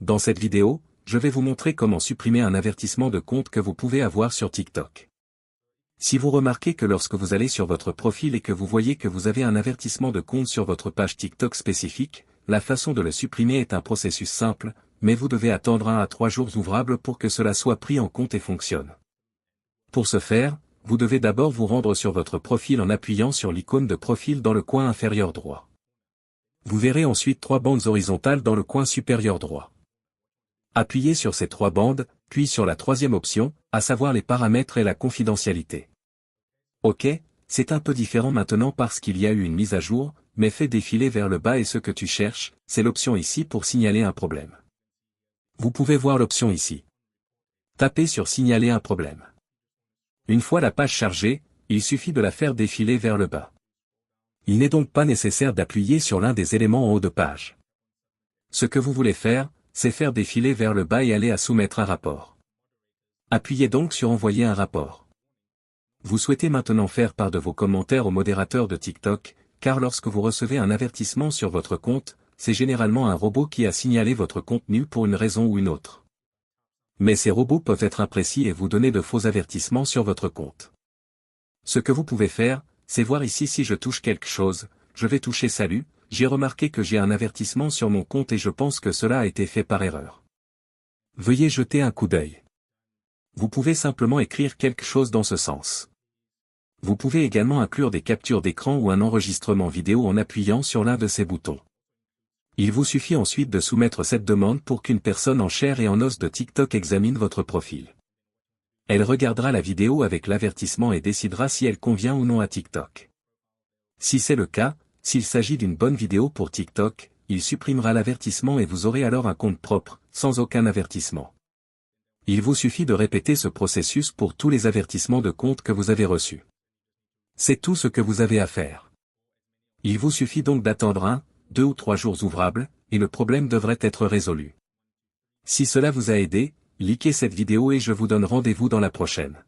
Dans cette vidéo, je vais vous montrer comment supprimer un avertissement de compte que vous pouvez avoir sur TikTok. Si vous remarquez que lorsque vous allez sur votre profil et que vous voyez que vous avez un avertissement de compte sur votre page TikTok spécifique, la façon de le supprimer est un processus simple, mais vous devez attendre 1 à 3 jours ouvrables pour que cela soit pris en compte et fonctionne. Pour ce faire, vous devez d'abord vous rendre sur votre profil en appuyant sur l'icône de profil dans le coin inférieur droit. Vous verrez ensuite 3 bandes horizontales dans le coin supérieur droit. Appuyez sur ces 3 bandes, puis sur la troisième option, à savoir les paramètres et la confidentialité. OK, c'est un peu différent maintenant parce qu'il y a eu une mise à jour, mais fais défiler vers le bas et ce que tu cherches, c'est l'option ici pour signaler un problème. Vous pouvez voir l'option ici. Tapez sur signaler un problème. Une fois la page chargée, il suffit de la faire défiler vers le bas. Il n'est donc pas nécessaire d'appuyer sur l'un des éléments en haut de page. Ce que vous voulez faire, c'est faire défiler vers le bas et aller à soumettre un rapport. Appuyez donc sur envoyer un rapport. Vous souhaitez maintenant faire part de vos commentaires au modérateur de TikTok, car lorsque vous recevez un avertissement sur votre compte, c'est généralement un robot qui a signalé votre contenu pour une raison ou une autre. Mais ces robots peuvent être imprécis et vous donner de faux avertissements sur votre compte. Ce que vous pouvez faire, c'est voir ici si je touche quelque chose, je vais toucher salut, j'ai remarqué que j'ai un avertissement sur mon compte et je pense que cela a été fait par erreur. Veuillez jeter un coup d'œil. Vous pouvez simplement écrire quelque chose dans ce sens. Vous pouvez également inclure des captures d'écran ou un enregistrement vidéo en appuyant sur l'un de ces boutons. Il vous suffit ensuite de soumettre cette demande pour qu'une personne en chair et en os de TikTok examine votre profil. Elle regardera la vidéo avec l'avertissement et décidera si elle convient ou non à TikTok. Si c'est le cas, s'il s'agit d'une bonne vidéo pour TikTok, il supprimera l'avertissement et vous aurez alors un compte propre, sans aucun avertissement. Il vous suffit de répéter ce processus pour tous les avertissements de compte que vous avez reçus. C'est tout ce que vous avez à faire. Il vous suffit donc d'attendre 1, 2 ou 3 jours ouvrables, et le problème devrait être résolu. Si cela vous a aidé, likez cette vidéo et je vous donne rendez-vous dans la prochaine.